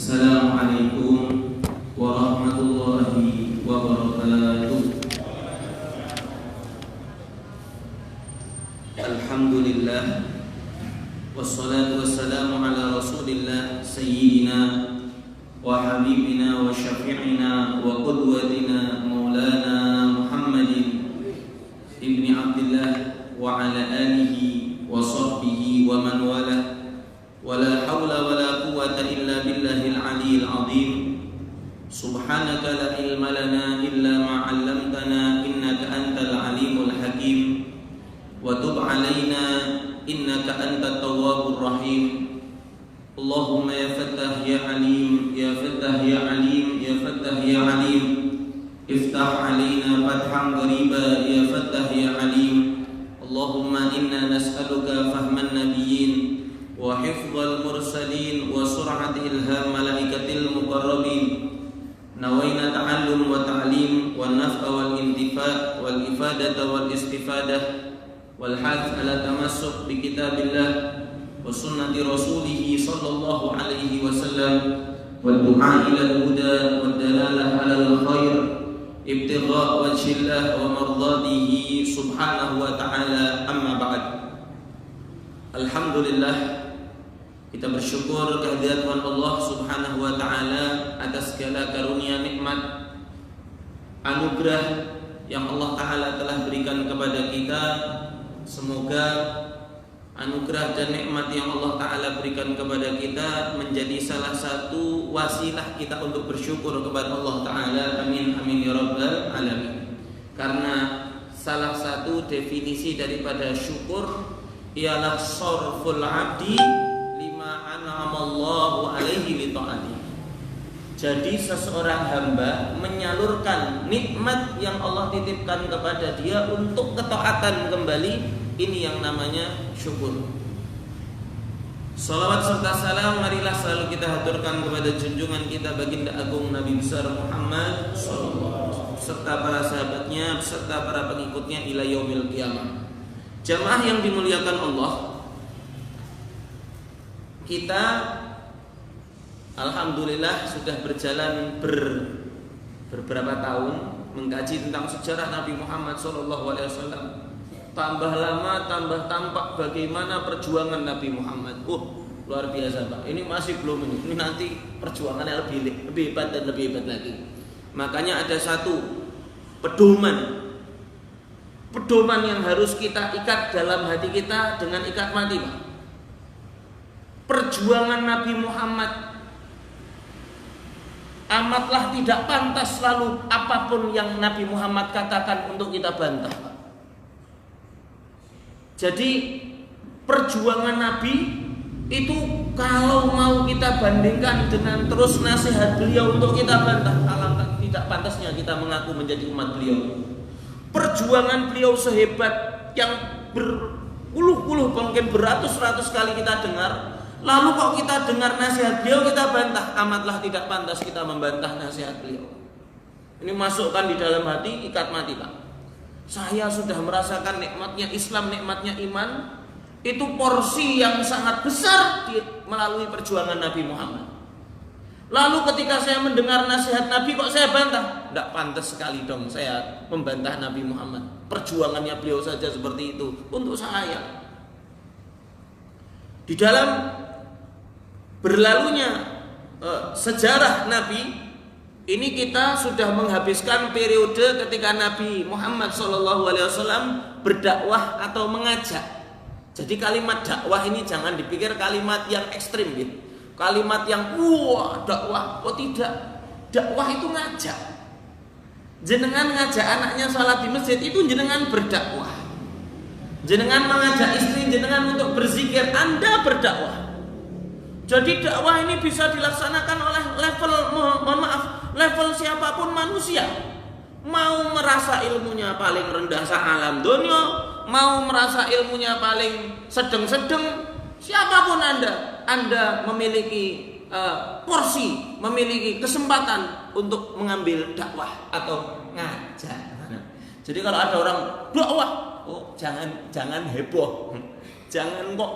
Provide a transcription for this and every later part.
Assalamualaikum warahmatullahi wabarakatuh. Alhamdulillah, wassalatu wassalamu ala rasulillah sayyidina wa habibina wa syafi'ina wa qudwatina maulana Muhammadin ibni Abdillah wa ala alihi wa sahbihi wa man walah. Wala hawla wala quwwata illa billahil aliyyil azim. Subhanaka la ilma lana illa ma 'allamtana innaka antal alimul hakim. Wa tub 'alaina innaka antat tawwabur rahim. Allahumma ya fattah ya alim, ya fattah ya alim, ya fattah ya alim. Iftah 'alaina fathan qariba ya fattah ya alim. Allahumma inna nas'aluka fahman nabiyyin wa hifdzal mursalin wa sur'at ilham malaikatil muqarrabin. Nawaina ta'allum wa ta'lim wa naf'a wal intifa' wal ifadata wal istifadah wal hath ala tamassuk bi kitabillah wa sunnati rasulih sallallahu alaihi wasallam wal du'a ila al-huda wad dalalah ala al-khair ibtigha' wajhillah wa mardatihi subhanahu wa ta'ala. Amma ba'd. Alhamdulillah, kita bersyukur kehadirat Tuhan Allah Subhanahu wa taala atas segala karunia nikmat anugerah yang Allah taala telah berikan kepada kita. Semoga anugerah dan nikmat yang Allah taala berikan kepada kita menjadi salah satu wasilah kita untuk bersyukur kepada Allah taala. Amin amin ya rabbal alamin. Karena salah satu definisi daripada syukur ialah sarful abdi an'amallahu alaihi li ta'ati. Jadi seseorang hamba menyalurkan nikmat yang Allah titipkan kepada dia untuk ketaatan kembali. Ini yang namanya syukur. Salawat serta salam marilah selalu kita haturkan kepada junjungan kita baginda agung Nabi besar Muhammad sallallahu alaihi wasallam serta para sahabatnya serta para pengikutnya ila yaumil qiyamah. Jamaah yang dimuliakan Allah, kita alhamdulillah sudah berjalan beberapa tahun mengkaji tentang sejarah Nabi Muhammad SAW. Tambah lama tambah tampak bagaimana perjuangan Nabi Muhammad. Luar biasa Pak. Ini masih belum ini nanti perjuangannya lebih hebat dan lebih hebat lagi. Makanya ada satu pedoman yang harus kita ikat dalam hati kita dengan ikat mati Pak. Perjuangan Nabi Muhammad amatlah tidak pantas, lalu apapun yang Nabi Muhammad katakan untuk kita bantah. Jadi perjuangan Nabi itu kalau mau kita bandingkan dengan terus nasihat beliau untuk kita bantah, alangkah tidak pantasnya kita mengaku menjadi umat beliau. Perjuangan beliau sehebat yang berpuluh-puluh mungkin beratus-ratus kali kita dengar. Lalu kok kita dengar nasihat beliau kita bantah, amatlah tidak pantas kita membantah nasihat beliau. Ini masukkan di dalam hati, ikat mati Pak. Saya sudah merasakan nikmatnya Islam, nikmatnya iman. Itu porsi yang sangat besar melalui perjuangan Nabi Muhammad. Lalu ketika saya mendengar nasihat Nabi kok saya bantah? Tidak pantas sekali dong saya membantah Nabi Muhammad. Perjuangannya beliau saja seperti itu untuk saya. Di dalam berlalunya sejarah Nabi ini kita sudah menghabiskan periode ketika Nabi Muhammad SAW berdakwah atau mengajak. Jadi kalimat dakwah ini jangan dipikir kalimat yang ekstrim gitu. Kalimat yang dakwah, tidak. Dakwah itu ngajak. Jenengan ngajak anaknya salat di masjid itu jenengan berdakwah. Jenengan mengajak istri jenengan untuk berzikir, Anda berdakwah. Jadi dakwah ini bisa dilaksanakan oleh level siapapun manusia. Mau merasa ilmunya paling rendah sa'alam dunia, mau merasa ilmunya paling sedang-sedang, siapapun Anda memiliki porsi, memiliki kesempatan untuk mengambil dakwah atau ngajak. Jadi kalau ada orang dakwah, jangan heboh. Jangan kok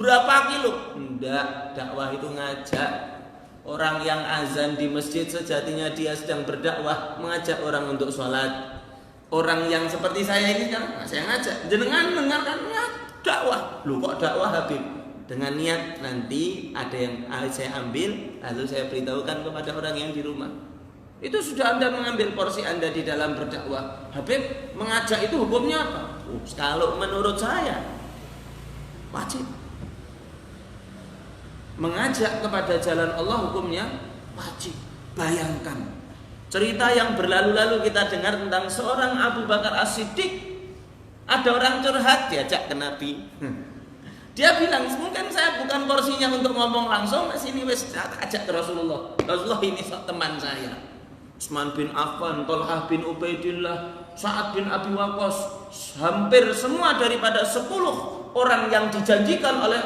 berapa kilo. Enggak, dakwah itu ngajak. Orang yang azan di masjid sejatinya dia sedang berdakwah, mengajak orang untuk sholat. Orang yang seperti saya ini kan, saya ngajak, jenengan dengarkan ya, dakwah. Lu kok dakwah Habib? Dengan niat nanti ada yang saya ambil, lalu saya beritahukan kepada orang yang di rumah. Itu sudah Anda mengambil porsi Anda di dalam berdakwah. Habib, mengajak itu hukumnya apa? Kalau menurut saya wajib. Mengajak kepada jalan Allah hukumnya wajib. Bayangkan cerita yang berlalu-lalu kita dengar tentang seorang Abu Bakar As-Siddiq. Ada orang curhat diajak ke Nabi. Dia bilang, mungkin saya bukan porsinya untuk ngomong langsung, sini wes ajak ke Rasulullah. Rasulullah ini teman saya. Utsman bin Affan, Thalhah bin Ubaidillah, Sa'ad bin Abi Waqqas, hampir semua daripada 10 orang yang dijanjikan oleh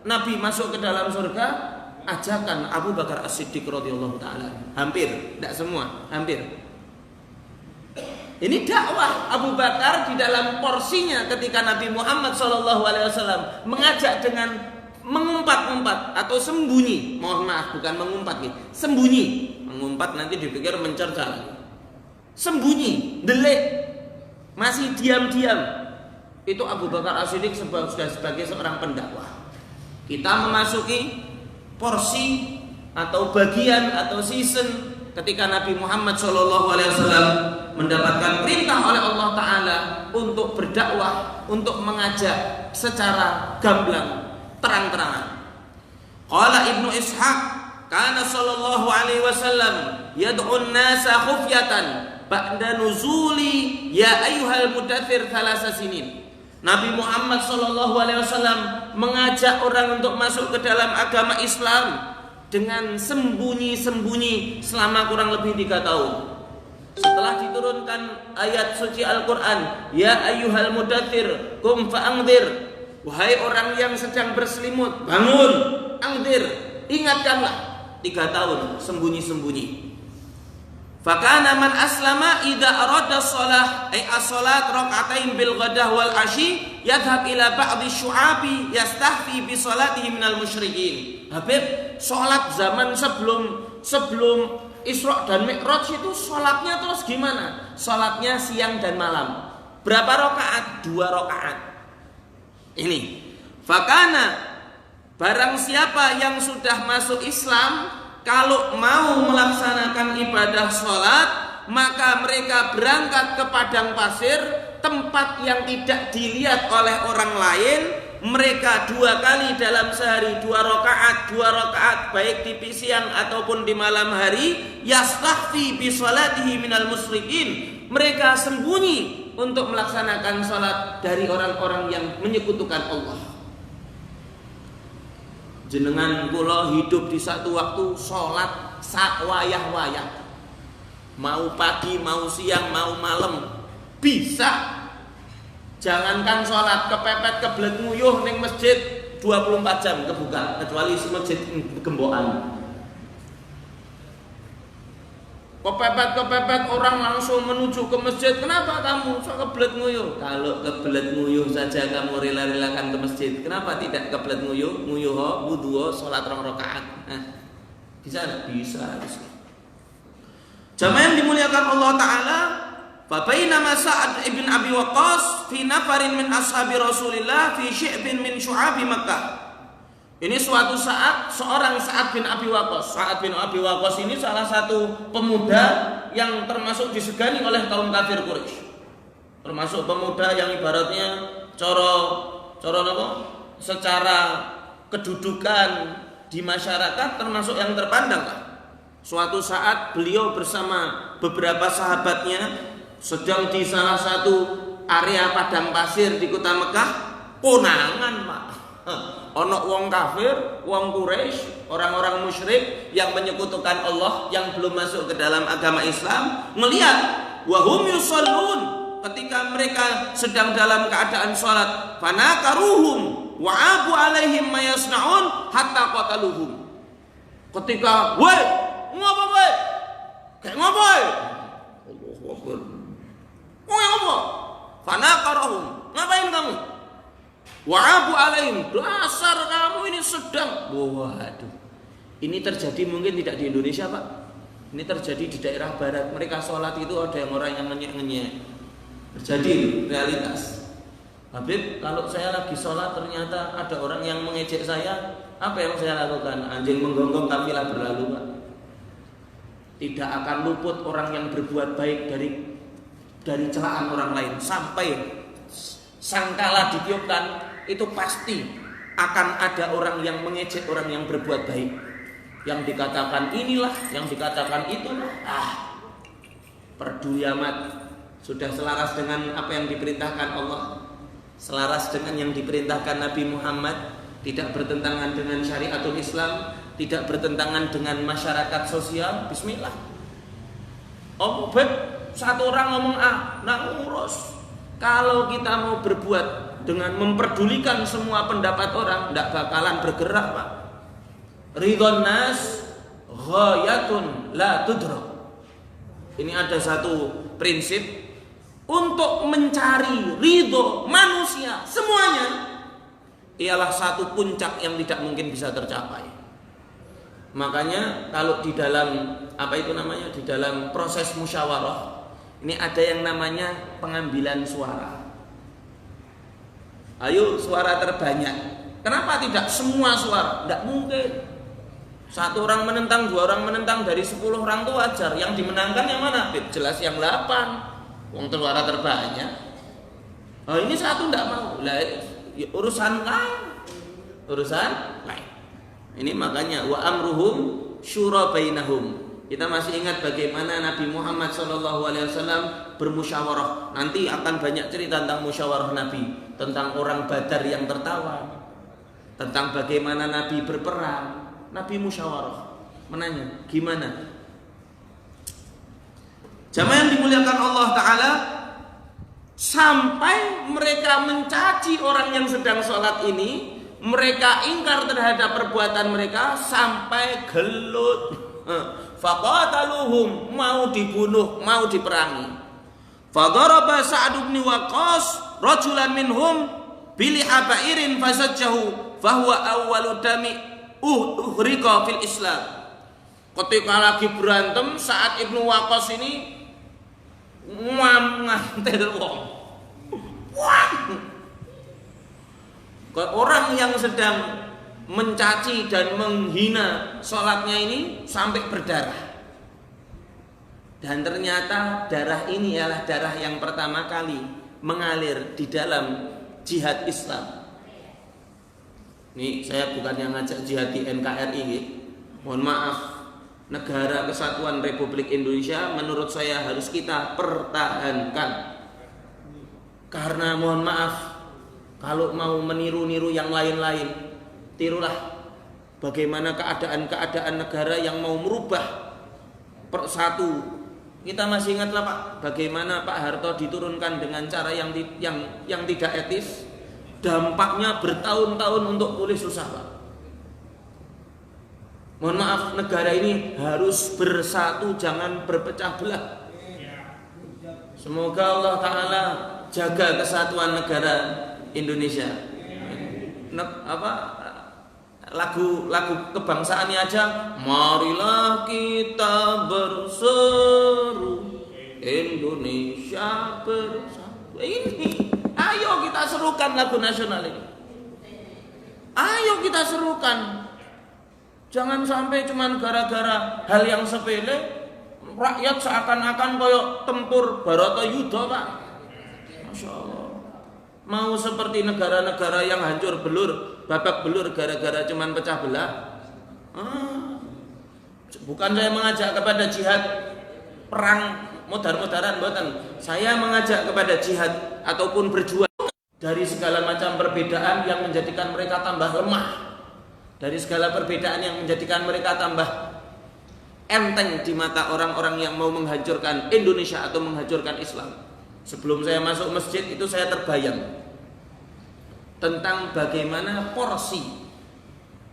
Nabi masuk ke dalam surga, ajakan Abu Bakar As-Siddiq radhiyallahu taala. Hampir, tidak semua, hampir. Ini dakwah Abu Bakar di dalam porsinya ketika Nabi Muhammad SAW mengajak dengan mengumpat-umpat atau sembunyi. Mohon maaf, bukan mengumpat, sembunyi. Mengumpat nanti dipikir mencerca. Sembunyi, delik, masih diam-diam. Itu Abu Bakar As-Siddiq sudah sebagai seorang pendakwah. Kita memasuki porsi atau bagian atau season ketika Nabi Muhammad SAW mendapatkan perintah oleh Allah Ta'ala untuk berdakwah, untuk mengajak secara gamblang, terang-terangan. Qala Ibnu Ishaq, kana sallallahu alaihi wasallam yad'un nasa khufyatan ba'da nuzuli ya ayyuhal mudaththir 3 sinin. Nabi Muhammad SAW mengajak orang untuk masuk ke dalam agama Islam dengan sembunyi-sembunyi selama kurang lebih 3 tahun. Setelah diturunkan ayat suci Al-Quran, ya ayyuhal mudaththir qum fa'anzir, wahai orang yang sedang berselimut, bangun, anzir, ingatkanlah. 3 tahun sembunyi-sembunyi. Fakana man aslama idza arada shalah ay as-salat rak'atain bil ghadah wal ashi yadhhab ila ba'dhi syu'abi yastahfi bi salatihi minal musyrikin. Habib, salat zaman sebelum Isra dan Mi'raj itu salatnya terus gimana? Salatnya siang dan malam. Berapa rakaat? 2 rakaat. Ini. Fakana, barang siapa yang sudah masuk Islam, kalau mau melaksanakan ibadah sholat, maka mereka berangkat ke padang pasir, tempat yang tidak dilihat oleh orang lain. Mereka 2 kali dalam sehari, 2 rakaat, baik di siang ataupun di malam hari. Yastahfi bi sholatihi minal musyrikin. Mereka sembunyi untuk melaksanakan sholat dari orang-orang yang menyekutukan Allah. Jenengan kula hidup di satu waktu sholat sak wayah-wayah, mau pagi, mau siang, mau malam bisa. Jangankan sholat, kepepet kebelet nguyuh ning masjid 24 jam kebuka, kecuali masjid gembokan. Kepepet orang langsung menuju ke masjid. Kenapa kamu kebelet nguyuh? Kalau kebelet nguyuh saja kamu rela-relakan ke masjid, kenapa tidak kebelet nguyuh? Nguyuh wudu, salat 2 rakaat. Bisa? Bisa. Jamaah yang dimuliakan Allah Ta'ala, fa bainama Sa'ad ibn Abi Waqqas fi nafarin min ashabi Rasulillah fi syi'bin min syu'abi Makkah. Ini suatu saat seorang Sa'ad bin Abi Waqqas. Sa'ad bin Abi Waqqas ini salah satu pemuda yang termasuk disegani oleh kaum kafir Quraisy. Termasuk pemuda yang ibaratnya secara kedudukan di masyarakat termasuk yang terpandang lah. Suatu saat beliau bersama beberapa sahabatnya sedang di salah satu area padang pasir di kota Mekah. Konangan, Pak. Ono wong kafir, wong Quraisy, orang-orang musyrik yang menyekutukan Allah, yang belum masuk ke dalam agama Islam, melihat wahum yusallun, ketika mereka sedang dalam keadaan salat, fanakaruhum wa abu alaihim mayasnaun hatta qataluhum. Ketika, "Woi, ngopo kowe? Kayak ngopo kowe?" Allahu Akbar. "Kowe ngopo?" "Fanakaruhum." "Ngapain kamu?" Wa'abu alaihim, dasar kamu ini sedang. Waduh. Ini terjadi mungkin tidak di Indonesia, Pak. Ini terjadi di daerah barat. Mereka sholat itu ada yang orang yang ngenyek-ngenyek. Terjadi realitas. Habib, kalau saya lagi sholat ternyata ada orang yang mengejek saya, apa yang saya lakukan? Anjing menggonggong kafilah berlalu, Pak. Tidak akan luput orang yang berbuat baik dari celaan orang lain. Sampai sangkala ditiupkan, itu pasti akan ada orang yang mengejek orang yang berbuat baik. Yang dikatakan inilah, yang dikatakan itulah. Peduli amat. Sudah selaras dengan apa yang diperintahkan Allah, selaras dengan yang diperintahkan Nabi Muhammad, tidak bertentangan dengan syariatul Islam, tidak bertentangan dengan masyarakat sosial. Bismillah. Satu orang ngomong ngurus. Kalau kita mau berbuat dengan memperdulikan semua pendapat orang, tidak bakalan bergerak, Pak. Ridhon nas ghayatun la tudrak. Ini ada satu prinsip, untuk mencari ridho manusia semuanya ialah satu puncak yang tidak mungkin bisa tercapai. Makanya kalau di dalam di dalam proses musyawarah ini ada yang namanya pengambilan suara. Ayo suara terbanyak. Kenapa tidak semua suara? Tidak mungkin. Satu orang menentang, dua orang menentang, dari 10 orang itu wajar. Yang dimenangkan yang mana? Jelas yang 8. Wong suara terbanyak. Ini satu tidak mau. Lah urusan lain. Ini makanya wa amruhum syura bainahum. Kita masih ingat bagaimana Nabi Muhammad SAW bermusyawarah. Nanti akan banyak cerita tentang musyawarah Nabi, tentang orang Badar yang tertawa, tentang bagaimana Nabi berperang. Nabi musyawarah, menanya, gimana? Jamaah yang dimuliakan Allah Ta'ala, sampai mereka mencaci orang yang sedang sholat ini, mereka ingkar terhadap perbuatan mereka sampai gelut. Faqataluhum, mau dibunuh, mau diperangi. Fadaraba Sa'd bin Waqqas rajulan minhum bilihabairin fasajjahu fahuwa awwalu dami uhriqa fil Islam. Ketika lagi berantem, Sa'ad ibnu Waqqas ini ngantel wong. Orang yang sedang mencaci dan menghina sholatnya ini sampai berdarah. Dan ternyata darah ini adalah darah yang pertama kali mengalir di dalam jihad Islam. Ini saya bukan yang ngajak jihad di NKRI, mohon maaf. Negara Kesatuan Republik Indonesia menurut saya harus kita pertahankan. Karena mohon maaf, kalau mau meniru-niru yang lain-lain, tirulah bagaimana keadaan-keadaan negara yang mau merubah persatu. Kita masih ingatlah Pak, bagaimana Pak Harto diturunkan dengan cara yang tidak etis. Dampaknya bertahun-tahun untuk pulih susah, Pak. Mohon maaf, negara ini harus bersatu, jangan berpecah belah. Semoga Allah Ta'ala jaga kesatuan negara Indonesia. Lagu kebangsaannya aja, marilah kita berseru Indonesia bersatu. Ini ayo kita serukan lagu nasional ini. Ayo kita serukan. Jangan sampai cuman gara-gara hal yang sepele rakyat seakan-akan koyok tempur Baratayuda, Pak. Masya Allah. Mau seperti negara-negara yang hancur belur, babak belur gara-gara cuman pecah belah. Bukan saya mengajak kepada jihad perang modar-modaran, bukan. Saya mengajak kepada jihad ataupun berjuang dari segala macam perbedaan yang menjadikan mereka tambah lemah, dari segala perbedaan yang menjadikan mereka tambah enteng di mata orang-orang yang mau menghancurkan Indonesia atau menghancurkan Islam. Sebelum saya masuk masjid itu saya terbayang tentang bagaimana porsi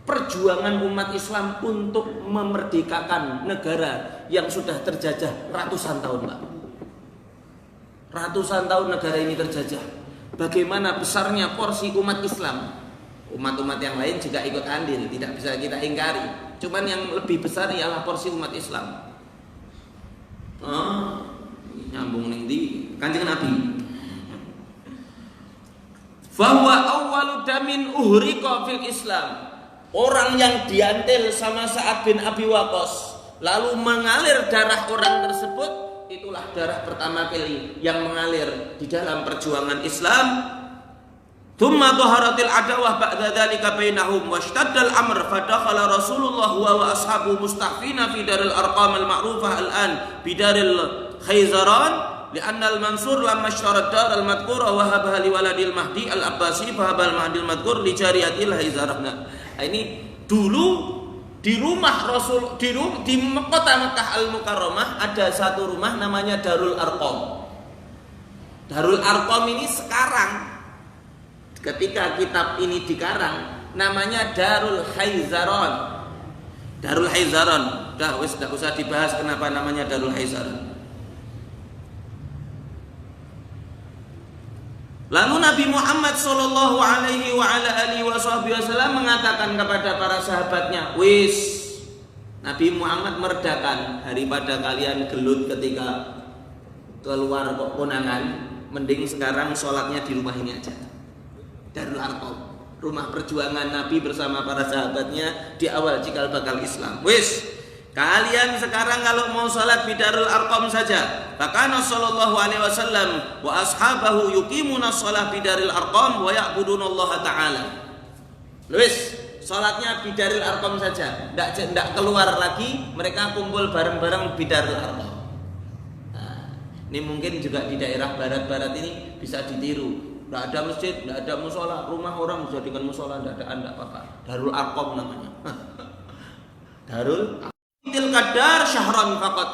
perjuangan umat Islam untuk memerdekakan negara yang sudah terjajah ratusan tahun, Pak. Ratusan tahun negara ini terjajah. bagaimana besarnya porsi umat Islam. Umat-umat yang lain juga ikut andil, tidak bisa kita ingkari. Cuman yang lebih besar ialah porsi umat Islam. Nyambung ning ndi Kanjeng Nabi. Fahuwa awwalu damin uhriqa fil Islam. Orang yang diantil sama Sa'ad bin Abi Waqqas lalu mengalir darah orang tersebut, itulah darah pertama kali yang mengalir di dalam perjuangan Islam. Thumma dhaharatil adawah ba'da dzalika bainahum washtadda al-amr fadakhala Rasulullah wa ashabu mustahfina fi daril arqam al-ma'rufah al-an bidaril Khayzaran li'anna al-Mansur lamma ishtara dar al-madhkura wa habaha li waladil Mahdi al-Abbasi fa habal Mahdi al-madhkur li jariyatil Khayzaran. Ini dulu di rumah Rasul di kota Makkah Al-Mukarramah ada satu rumah namanya Darul Arqam. Darul Arqam ini sekarang ketika kitab ini dikarang namanya Darul Khayzaran. Darul Khayzaran. Dah wis enggak usah dibahas kenapa namanya Darul Khayzaran. Lalu Nabi Muhammad sallallahu alaihi wasallam mengatakan kepada para sahabatnya, "Wis, Nabi Muhammad meredakan daripada kalian gelut ketika keluar kok konangan, mending sekarang sholatnya di rumah ini aja." Darul Arqam, rumah perjuangan Nabi bersama para sahabatnya di awal cikal bakal Islam. Wis, kalian sekarang kalau mau sholat di Darul Arqam saja. Fakana sallallahu alaihi wasallam wa ashabahu yuqimuna shalah di Darul Arqam wa ya'budunallaha ta'ala. Wis, sholatnya di Darul Arqam saja. Enggak keluar lagi, mereka kumpul bareng-bareng di Darul Arqam. Nah, ini mungkin juga di daerah barat-barat ini bisa ditiru. Tidak ada masjid, tidak ada musola, rumah orang dijadikan musola, tidak apa-apa. Darul Arqam namanya. Darul Tilkadar syahran faqat.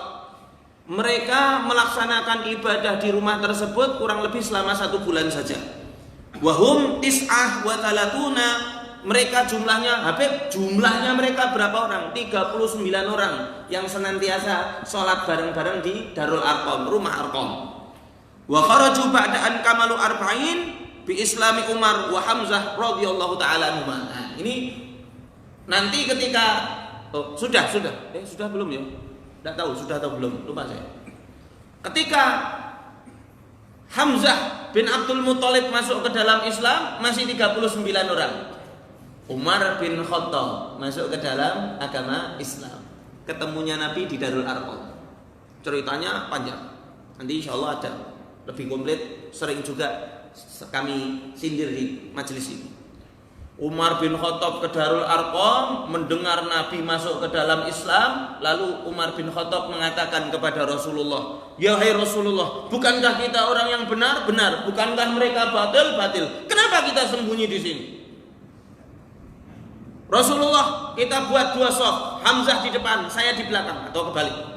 Mereka melaksanakan ibadah di rumah tersebut kurang lebih selama 1 bulan saja. Wahum tis'ah wa talatuna. Mereka jumlahnya mereka berapa orang? 39 orang yang senantiasa sholat bareng-bareng di Darul Arqam, rumah Arqam. Wa kharaju ba'da an kamalu arba'in bi islami Umar wa Hamzah radhiyallahu ta'ala anhuma. Nah, ini nanti ketika sudah belum ya? Enggak tahu sudah atau belum, lupa saya. Ketika Hamzah bin Abdul Muthalib masuk ke dalam Islam masih 39 orang. Umar bin Khattab masuk ke dalam agama Islam. Ketemunya Nabi di Darul Arqam. Ceritanya panjang. Nanti insyaallah ada lebih komplit, sering juga kami sindir di majelis ini. Umar bin Khattab ke Darul Arqam, mendengar Nabi masuk ke dalam Islam, lalu Umar bin Khattab mengatakan kepada Rasulullah, "Ya hai Rasulullah, bukankah kita orang yang benar? Benar. Bukankah mereka batil? Batil. Kenapa kita sembunyi di sini?" Rasulullah, kita buat 2 shaf, Hamzah di depan, saya di belakang, atau kebalik.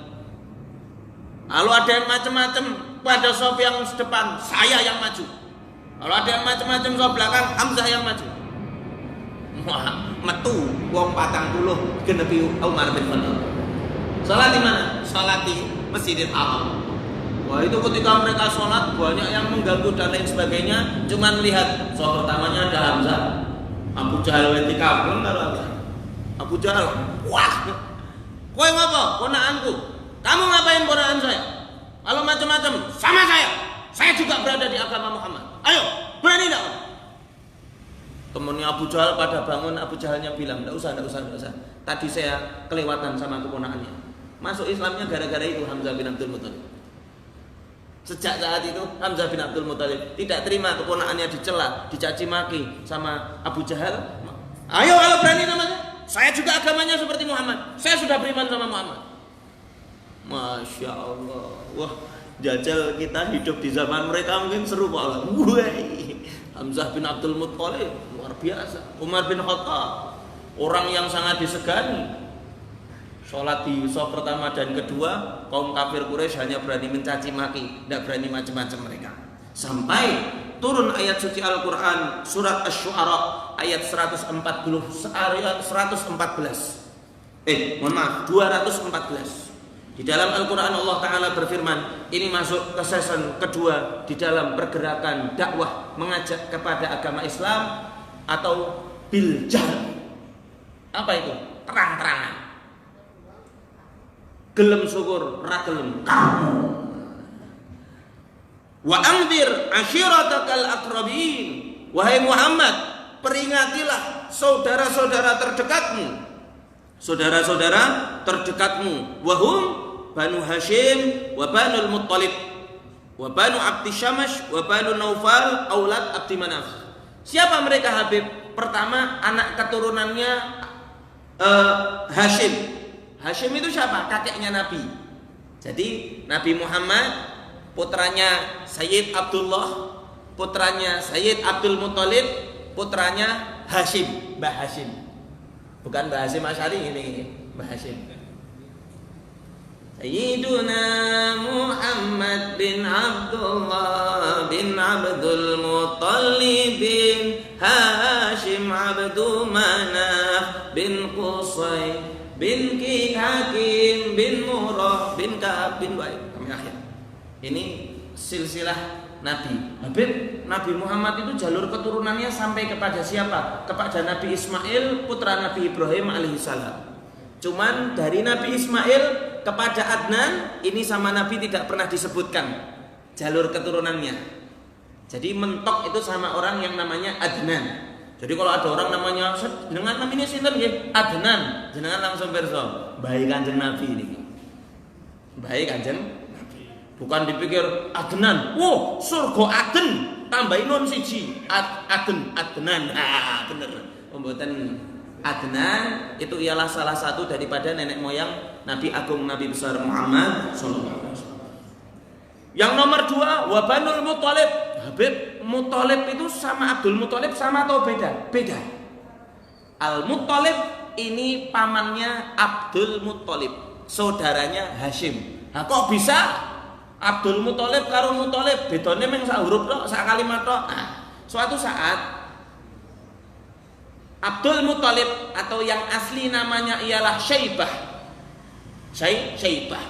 Kalau ada yang macam-macam pada shaf yang depan, saya yang maju. Kalau ada yang macam-macam shaf belakang, Hamzah yang maju. Wah, metu wong 40 genepi Umar bin Khattab. Salat di mana? Salat di Masjidil Haram. Wah, itu ketika mereka sholat banyak yang mengganggu dan lain sebagainya. Cuman lihat shaf pertamanya ada Hamzah. Abu Jahal wenti kabur karo Abu Jahal. Wah. Kowe ngapa? Ponakanku. Kamu ngapain ponakan saya? Kalau macam-macam sama saya. Saya juga berada di agama Muhammad. Ayo, berani enggak? Temennya Abu Jahal pada bangun, Abu Jahalnya bilang, enggak usah. Tadi saya kelewatan sama keponakannya. Masuk Islamnya gara-gara itu Hamzah bin Abdul Muthalib. Sejak saat itu Hamzah bin Abdul Muthalib tidak terima keponakannya dicela, dicaci maki sama Abu Jahal. Ayo kalau berani sama saya juga agamanya seperti Muhammad. Saya sudah beriman sama Muhammad. Masya Allah. Wah, jajal kita hidup di zaman mereka mungkin seru banget. Hamzah bin Abdul Muthalib luar biasa. Umar bin Khattab orang yang sangat disegani. Sholat di shaf pertama dan kedua, kaum kafir Quraisy hanya berani mencaci maki, tidak berani macam-macam mereka. Sampai turun ayat suci Al-Quran surat Asy-Syu'ara ayat 214. Di Di dalam Al-Quran Allah Ta'ala berfirman, ini masuk ke season kedua di dalam pergerakan dakwah mengajak kepada agama Islam atau biljar. Apa itu? Terang-terangan. Gelem syukur, ra gelem kamu. Wa anzir ashiratakal aqrabin. Wahai Muhammad, peringatilah saudara-saudara terdekatmu. Saudara-saudara terdekatmu. Wahum Banu Hashim wa Banul Muttalib wa Banu Abdi Syamash wa Banu Naufal aulad Abdi Manaf. Siapa mereka Habib? Pertama, anak keturunannya Hashim. Hashim itu siapa? Kakeknya Nabi. Jadi Nabi Muhammad, putranya Sayyid Abdullah, putranya Sayyid Abdul Muttalib, putranya Hashim, Mbah Hashim. Bukan Mbah Hashim Asy'ari, ini Mbah Hashim. Sayyiduna Muhammad bin Abdullah bin Abdul Muttalib bin Hashim Abdu Manaf bin Qusay bin Ki Hakim bin Murrah bin Ka'ab bin Wa'id sampai akhir. Ini silsilah Nabi. Habib, Nabi Muhammad itu jalur keturunannya sampai kepada siapa? Kepada Nabi Ismail, putra Nabi Ibrahim alaihissalam. Cuman dari Nabi Ismail kepada Adnan, ini sama Nabi tidak pernah disebutkan jalur keturunannya. Jadi mentok itu sama orang yang namanya Adnan. Jadi kalau ada orang namanya jenengan namanya sinten nggih? Adnan, jenengan langsung pirsa, bae Kanjeng Nabi ini. Bae Kanjeng Nabi. Bukan dipikir Adnan, wow, surga Aden, tambahin non siji, Adnan. Ah, bener. Pembuatan Adnan itu ialah salah satu daripada nenek moyang Nabi Agung Nabi besar Muhammad sallallahu alaihi wasallam. Yang nomor 2, Wabanul Muttalib. Habib, Muttalib itu sama Abdul Muttalib sama atau beda? Beda. Al Muttalib ini pamannya Abdul Muttalib, saudaranya Hashim. Nah, kok bisa Abdul Muttalib karo Muttalib bedane mung sak huruf tok, sak kalimat tok. Nah, suatu saat Abdul Muttalib atau yang asli namanya ialah Syaibah. Syaibah.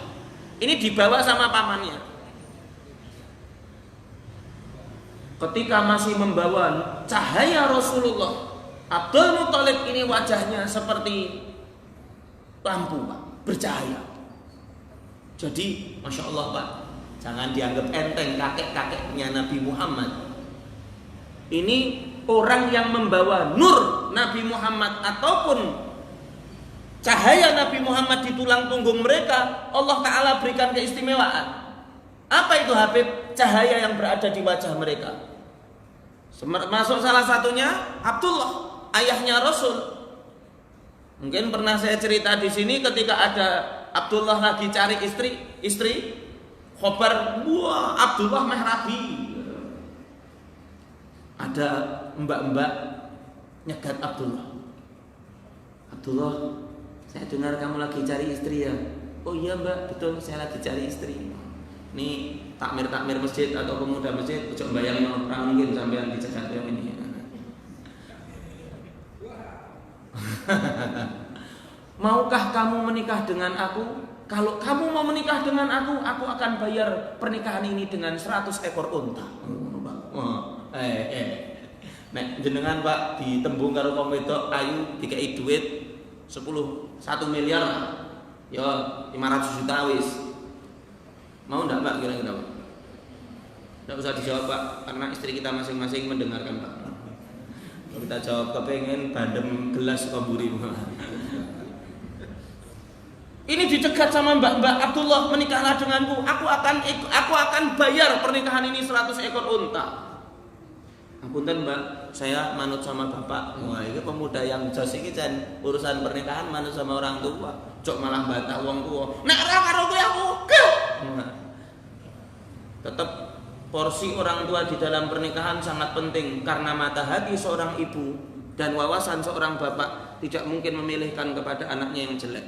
Ini dibawa sama pamannya. Ketika masih membawa cahaya Rasulullah, Abdul Muttalib ini wajahnya seperti lampu, Pak, bercahaya. Jadi, Masya Allah, Pak, jangan dianggap enteng kakek-kakeknya Nabi Muhammad. Ini orang yang membawa nur Nabi Muhammad ataupun cahaya Nabi Muhammad di tulang punggung mereka, Allah Ta'ala berikan keistimewaan. Apa itu Habib? Cahaya yang berada di wajah mereka. Masuk salah satunya Abdullah, ayahnya Rasul. Mungkin pernah saya cerita di sini ketika ada Abdullah lagi cari istri, khobar, wah Abdullah meh rabi. Ada mbak-mbak nyegat Abdullah, saya dengar kamu lagi cari istri ya? Oh iya mbak, betul saya lagi cari istri. Ini takmir masjid atau pemuda masjid, ojo bayangin orang mungkin sampean dijagat yang ini. Maukah kamu menikah dengan aku? Kalau kamu mau menikah dengan aku akan bayar pernikahan ini dengan 100 ekor unta. Nek jenengan Pak ditembung karo wong wedok ayu dikai duit 1 miliar ya 500 juta wis. Mau ndak Pak kira-kira Pak? Ndak usah dijawab Pak, karena istri kita masing-masing mendengarkan Pak. Kalau kita jawab kepengen bandem gelas kamburi. Ini dicegat sama Mbak Abdullah, menikahlah denganku. Aku akan bayar pernikahan ini 100 ekor unta. Apunten Mbak, saya manut sama bapak. Wah, ini pemuda yang jos iki jan urusan pernikahan manut sama orang tua. Cok malah bantah wong tua. Nek ora karo kowe aku. Tetap porsi orang tua di dalam pernikahan sangat penting karena mata hati seorang ibu dan wawasan seorang bapak tidak mungkin memilihkan kepada anaknya yang jelek.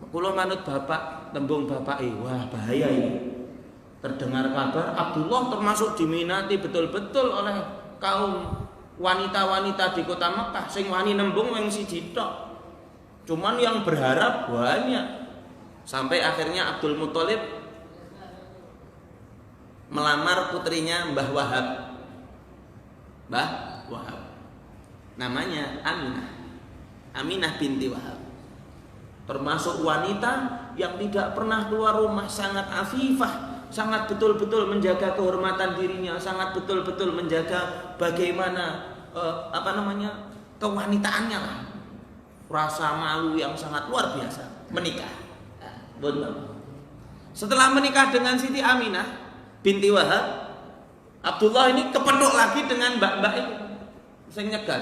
Kulo manut bapak, tembung bapak, wah bahaya ini. Terdengar kabar Abdullah termasuk diminati betul-betul oleh kaum wanita-wanita di kota Mekah. Sing wani nembung wong siji tok. Cuman yang berharap banyak. Sampai akhirnya Abdul Muthalib melamar putrinya Mbah Wahab. Mbah Wahab. Namanya Aminah. Aminah binti Wahab. Termasuk wanita yang tidak pernah keluar rumah, sangat afifah, sangat betul-betul menjaga kehormatan dirinya, sangat betul-betul menjaga bagaimana kewanitaannya lah. Rasa malu yang sangat luar biasa. Menikah. Benar. Setelah menikah dengan Siti Aminah binti Wahab, Abdullah ini kependuk lagi dengan mbak-mbak itu. Sing nyegat.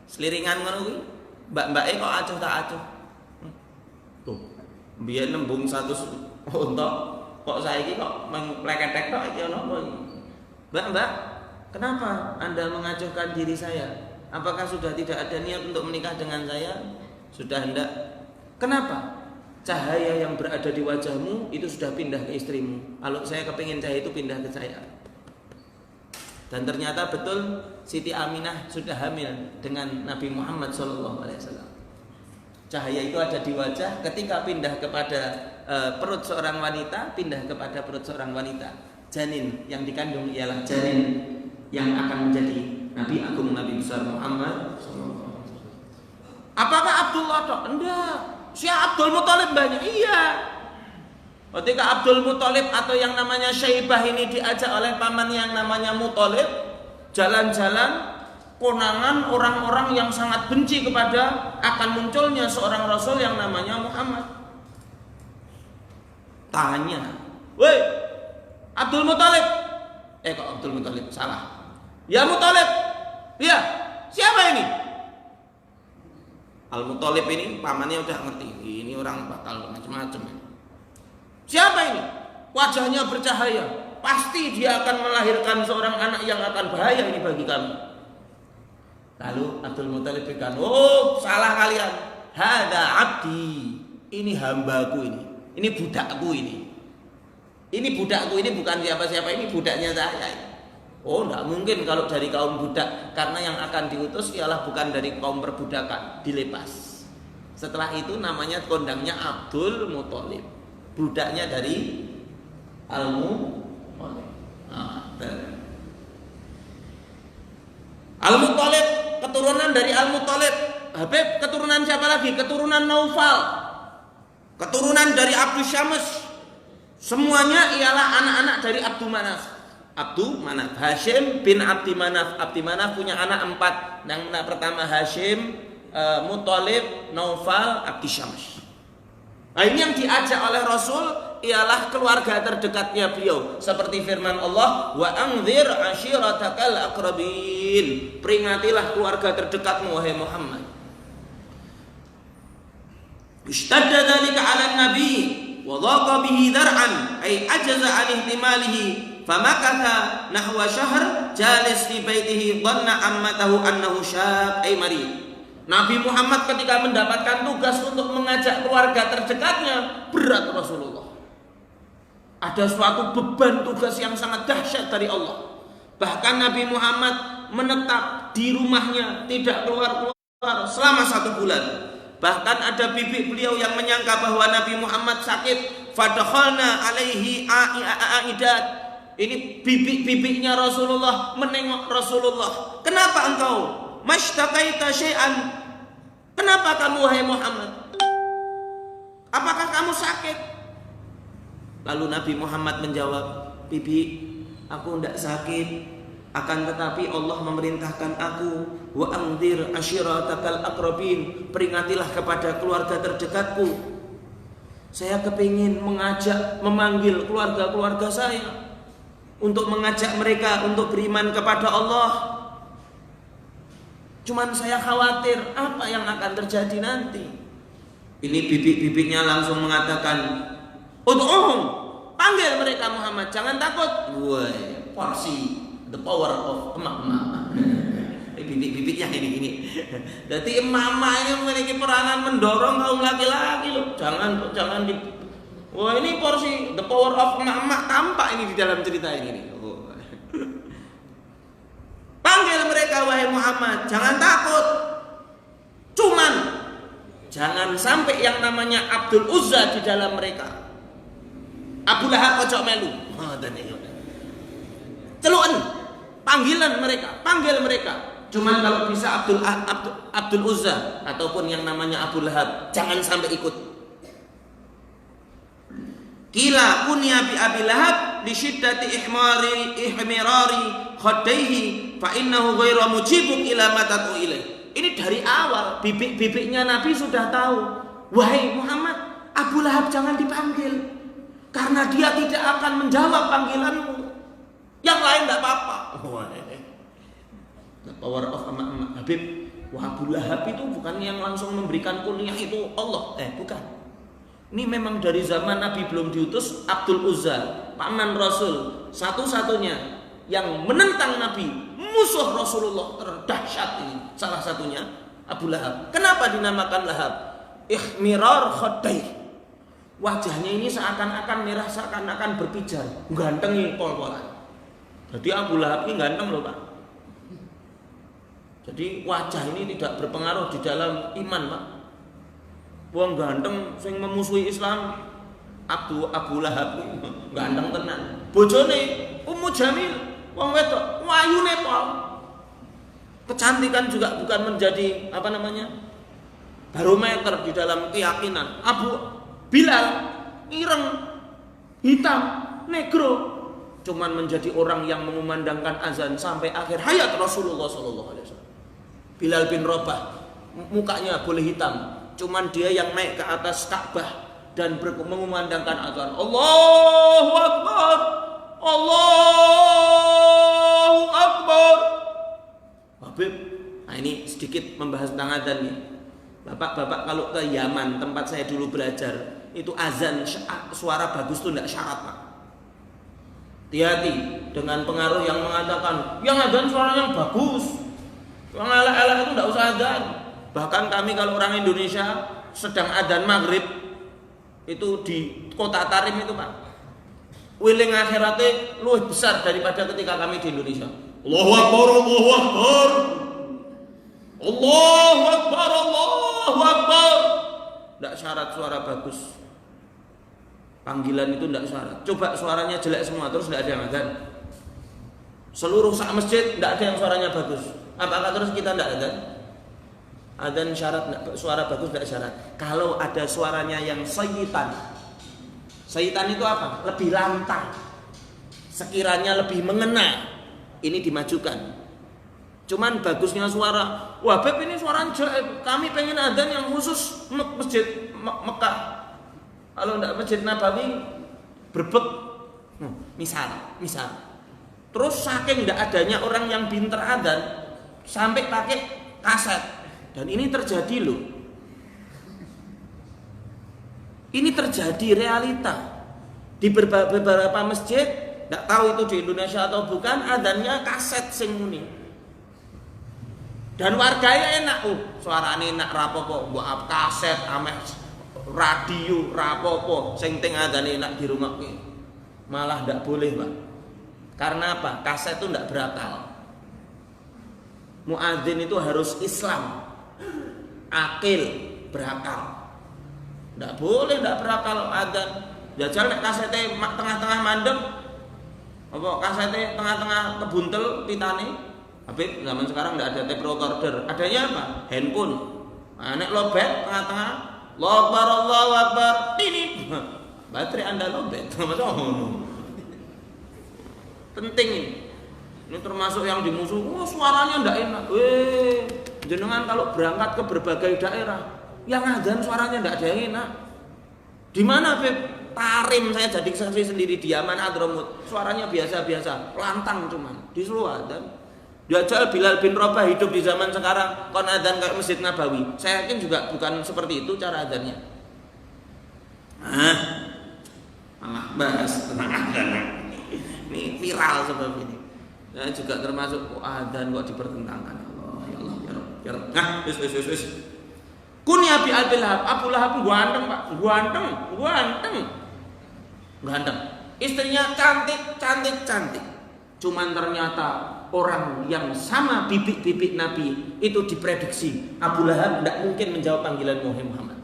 Seliringan ngono kuwi, mbak-mbake kok acuh tak acuh. Tuh, biyen nembung 100 unta, kok saiki kok mengpleketek tok iki ono apa iki? Mbak, kenapa Anda mengacuhkan diri saya? Apakah sudah tidak ada niat untuk menikah dengan saya? Sudah hendak. Kenapa? Cahaya yang berada di wajahmu itu sudah pindah ke istrimu. Kalau saya kepingin cahaya itu pindah ke saya. Dan ternyata betul Siti Aminah sudah hamil dengan Nabi Muhammad SAW. Cahaya itu ada di wajah, ketika pindah kepada perut seorang wanita, pindah kepada perut seorang wanita. Janin yang dikandung ialah janin yang akan menjadi Nabi Agung, Nabi besar Muhammad SAW. Apakah Abdullah tok? Enggak. Si Abdul Muthalib banyak. Iya. Ketika Abdul Muthalib atau yang namanya Syaibah ini diajak oleh paman yang namanya Muthalib jalan-jalan, konangan orang-orang yang sangat benci kepada akan munculnya seorang Rasul yang namanya Muhammad. Tanya, woi Abdul Muthalib, kok Abdul Muthalib salah? Ya Muthalib, ya siapa ini? Al Muthalib ini pamannya udah ngerti, ini orang bakal macam-macam. Siapa ini? Wajahnya bercahaya, pasti dia akan melahirkan seorang anak yang akan bahaya ini bagi kami. Lalu Abdul Muthalib berkata, oh salah kalian, hada abdi, ini hambaku ini budakku ini budakku, ini bukan siapa-siapa, ini budaknya saya. Oh tidak mungkin kalau dari kaum budak, karena yang akan diutus ialah bukan dari kaum perbudakan, dilepas. Setelah itu namanya kondangnya Abdul Muthalib, budaknya dari Al-Muthalib. Al-Muthalib keturunan dari Al-Muthalib. Habib keturunan siapa lagi? Keturunan Naufal, keturunan dari Abdul Syams. Semuanya ialah anak-anak dari Abdul Manaf. Abdul Manaf, Hashim bin Abdi Manaf. Abdi Manaf punya anak 4. Yang pertama Hashim, Muthalib, Naufal, Abdi Syams. Nah ini yang diajak oleh Rasul ialah keluarga terdekatnya beliau. Seperti firman Allah, wa anzir ashiratakal aqrabin. Peringatilah keluarga terdekatmu wahai Muhammad. Ishtadda dzalika 'alan nabi wa dhaqa bihi dar'an ay ajaza 'an ihtimalihi. Famakatha nahwa syahr jalis di baitihi dhanna ammatahu annahu syab ay marid. Nabi Muhammad ketika mendapatkan tugas untuk mengajak keluarga terdekatnya, berat Rasulullah. Ada suatu beban tugas yang sangat dahsyat dari Allah. Bahkan Nabi Muhammad menetap di rumahnya, tidak keluar-keluar selama 1 bulan. Bahkan ada bibi beliau yang menyangka bahwa Nabi Muhammad sakit. Fadakhalna alaihi aidat. Ini bibi-bibinya Rasulullah menengok Rasulullah. Kenapa engkau? Mashtaqaita syai'an. Kenapa kamu wahai Muhammad? Apakah kamu sakit? Lalu Nabi Muhammad menjawab, bibi, aku tidak sakit. Akan tetapi Allah memerintahkan aku, wa anzir ashiratakal aqrabin, peringatilah kepada keluarga terdekatku. Saya kepingin memanggil keluarga-keluarga saya untuk mengajak mereka untuk beriman kepada Allah. Cuman saya khawatir apa yang akan terjadi nanti. Ini bibik-bibiknya langsung mengatakan, ud'uhum, panggil mereka Muhammad, jangan takut. Woi, porsi, the power of emak-emak. Bibik-bibiknya ini. Jadi emak-emak ini memiliki peranan mendorong kaum laki-laki loh. Jangan di. Wah ini porsi the power of emak-emak tampak ini di dalam cerita ini. Oh. Panggil mereka wahai Muhammad, jangan takut. Cuman Jangan sampai yang namanya Abdul Uzza di dalam mereka. Abu Lahab ojo melu. Celuan, panggilan mereka, panggil mereka. Cuman kalau bisa Abdul Uzza ataupun yang namanya Abu Lahab jangan sampai ikut. Kila kunya bi Abi Lahab li syiddati ihmirari khaddaihi fa innahu ghairu mujibuk ila ma tad'u ilaih. Ini dari awal bibik-bibiknya Nabi sudah tahu. Wahai Muhammad, Abu Lahab jangan dipanggil karena dia tidak akan menjawab panggilanmu. Yang lain tidak apa-apa. The power of emak-emak Habib. Wah, Abu Lahab itu bukan yang langsung memberikan kuliah itu Allah. Bukan. Ini memang dari zaman Nabi belum diutus. Abdul Uzza, paman Rasul, satu-satunya yang menentang Nabi, musuh Rasulullah terdahsyat ini. Salah satunya Abu Lahab. Kenapa dinamakan Lahab? Ihmirar khaddai. Wajahnya ini seakan-akan merah, seakan-akan berpijar. Ganteng ini pol-polan. Jadi Abu Lahab ini ganteng loh Pak. Jadi wajah ini tidak berpengaruh di dalam iman Pak. Wong ganteng sing memusuhi Islam Abu Lahab ganteng tenan. Bojone Ummu Jamil wong wedok wayune pol. Kecantikan juga bukan menjadi barometer di dalam keyakinan. Abu Bilal ireng, hitam, negro, cuman menjadi orang yang mengumandangkan azan sampai akhir hayat Rasulullah sallallahu alaihi wasallam. Bilal bin Rabah mukanya boleh hitam, cuman dia yang naik ke atas Ka'bah dan mengumandangkan azan. Allahu Akbar, Allahu Akbar. Habib, nah ini sedikit membahas tentang azan nih. Bapak-bapak kalau ke Yaman tempat saya dulu belajar, itu azan suara bagus itu tidak syarat Pak. Hati-hati dengan pengaruh yang mengatakan yang azan suaranya bagus, yang elek-elek itu tidak usah azan. Bahkan kami kalau orang Indonesia sedang adzan maghrib itu di kota Tarim itu Pak, wiling akhiratnya lebih besar daripada ketika kami di Indonesia. Allahu Akbar, Allahu Akbar, Allahu Akbar, Allahu Akbar. Tidak syarat suara bagus. Panggilan itu tidak syarat. Coba suaranya jelek semua terus tidak ada yang adzan. Seluruh sak masjid tidak ada yang suaranya bagus. Apakah terus kita tidak adzan? Adzan syarat, suara bagus tidak syarat. Kalau ada suaranya yang sayyitan. Sayyitan itu apa? Lebih lantang. Sekiranya lebih mengena. Ini dimajukan. Cuman bagusnya suara, wah Beb ini suaranya jelek. Kami pengen adzan yang khusus masjid Mekah. Kalau enggak masjid Nabawi berbek. Misal. Terus saking enggak adanya orang yang pinter adzan sampai pakai kaset. Dan ini terjadi loh. Ini terjadi realita. Di beberapa masjid, enggak tahu itu di Indonesia atau bukan, adzannya kaset sing muni. Dan warganya enak, suaranya enak rapopo, buat kaset, ameh radio rapopo, sing teng adzane enak di rumah. Malah ndak boleh Pak. Karena apa? Kaset itu ndak berakal. Muadzin itu harus Islam, akil, berakal. Ndak boleh ndak berakal adzan. Jajal nek kasete tengah-tengah mandem, apa kasete tengah-tengah kebuntel pitane. Habib zaman sekarang tidak ada tape recorder, adanya apa? Handphone. Nah, nek lobet tengah-tengah, Allahu Akbar, ini baterai Anda lobet. Penting ini. Ini termasuk yang dimusuh. Suaranya tidak enak. Jenengan kalau berangkat ke berbagai daerah, yang adzan suaranya tidak ada yang enak. Di mana Habib? Tarim, saya jadi saksi sendiri di Yaman Hadramut. Suaranya biasa-biasa, lantang cuman. Di seluruh adzan. Jajal Bilal bin Rabah hidup di zaman sekarang kon adzan kayak Masjid Nabawi. Saya yakin juga bukan seperti itu cara adzannya. Malah bahas tentang adzan. Ini viral sebab ini. Saya juga termasuk adzan kok dipertentangkan. Ya Allah, ya Rabb. Wis. Kunya bi Abu Lahab. Abu Lahab ganteng, Pak. Ganteng. Istrinya cantik. Cuman ternyata orang yang sama bibit-bibit Nabi itu diprediksi Abu Lahab tidak mungkin menjawab panggilan Muhammad.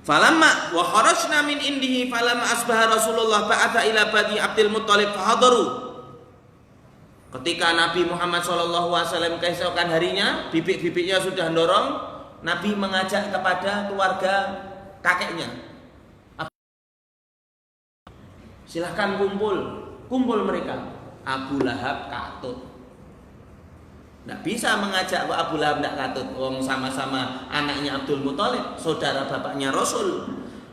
Falamma wa kharajna min indihi falamma asbaha Rasulullah ba'atha ila Bani Abdul Muttalib fahadaru. Ketika Nabi Muhammad SAW keesokan harinya, bibit-bibitnya sudah dorong, Nabi mengajak kepada keluarga kakeknya, silahkan kumpul mereka. Abu Lahab katut. Tidak bisa mengajak Abu Lahab tidak katut. Wong sama-sama anaknya Abdul Muthalib, saudara bapaknya Rasul.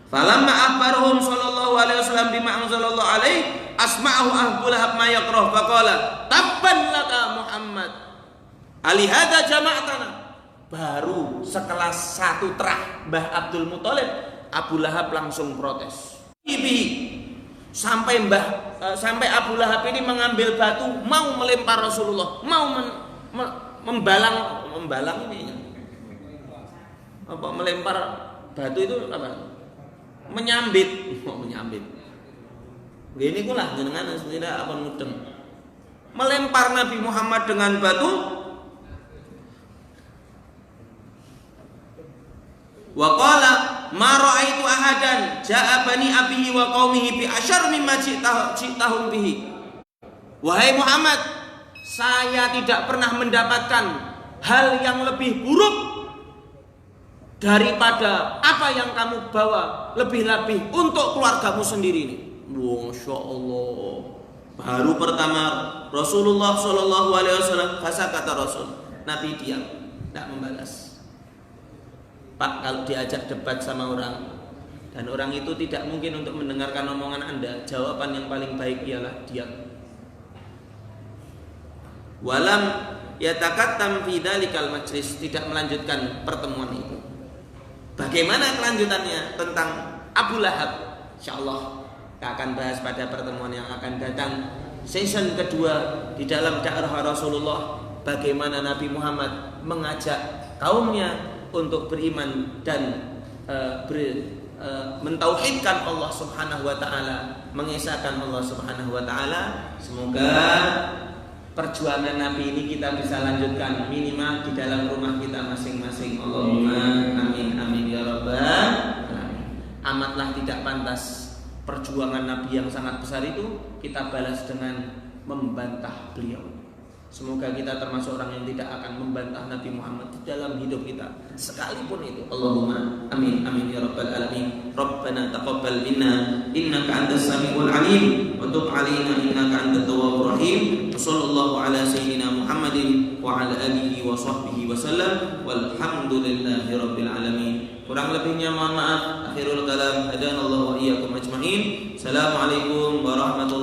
Falamma akhbarahum sallallahu alaihi wasallam bima anzalallahu alaihi asma'ahu Abu Lahab ma yakrah faqala tabban laka Muhammad alihada jama'atana. Baru sekelas satu terah Mbah Abdul Muthalib, Abu Lahab langsung protes. Sampai Abu Lahab ini mengambil batu mau melempar Rasulullah, mau membalang ini apa, melempar batu itu apa, menyambit. Ini kulah jenengan tidak apa mudeng melempar Nabi Muhammad dengan batu. Wa qala ma ra'aitu ahadan ja'a bani abihi wa qaumihi bi asyar mimma ji'tahum bihi. Wahai Muhammad, saya tidak pernah mendapatkan hal yang lebih buruk daripada apa yang kamu bawa, lebih-lebih untuk keluargamu sendiri ini. Masya Allah. Baru pertama Rasulullah Shallallahu Alaihi Wasallam, kata Rasul, Nabi diam, tidak membalas. Pak, kalau diajak debat sama orang dan orang itu tidak mungkin untuk mendengarkan omongan Anda, jawaban yang paling baik ialah diam. Walam yatakattam fi dzalikal majlis, tidak melanjutkan pertemuan itu. Bagaimana kelanjutannya tentang Abu Lahab? Insyaallah kita akan bahas pada pertemuan yang akan datang. Season kedua di dalam dakwah Rasulullah, bagaimana Nabi Muhammad mengajak kaumnya untuk beriman dan mentauhidkan Allah Subhanahu wa taala, mengesahkan Allah Subhanahu wa taala. Semoga perjuangan Nabi ini kita bisa lanjutkan minimal di dalam rumah kita masing-masing. Allahumma amin amin ya rabbal alamin. Amatlah tidak pantas perjuangan Nabi yang sangat besar itu kita balas dengan membantah beliau. Semoga kita termasuk orang yang tidak akan membantah Nabi Muhammad di dalam hidup kita sekalipun itu. Allahumma amin amin ya rabbal alamin. Rabbana taqabbal minna innaka antas samiul alim wa tub alaina innaka antat tawwabur rahim. Sallallahu ala sayyidina Muhammadin wa ala alihi wa sahbihi wa sallam walhamdulillahi rabbil alamin. Kurang lebihnya mohon maaf. Akhirul kalam, hadanallahu wa iyyakum ajmain. Assalamualaikum warahmatullahi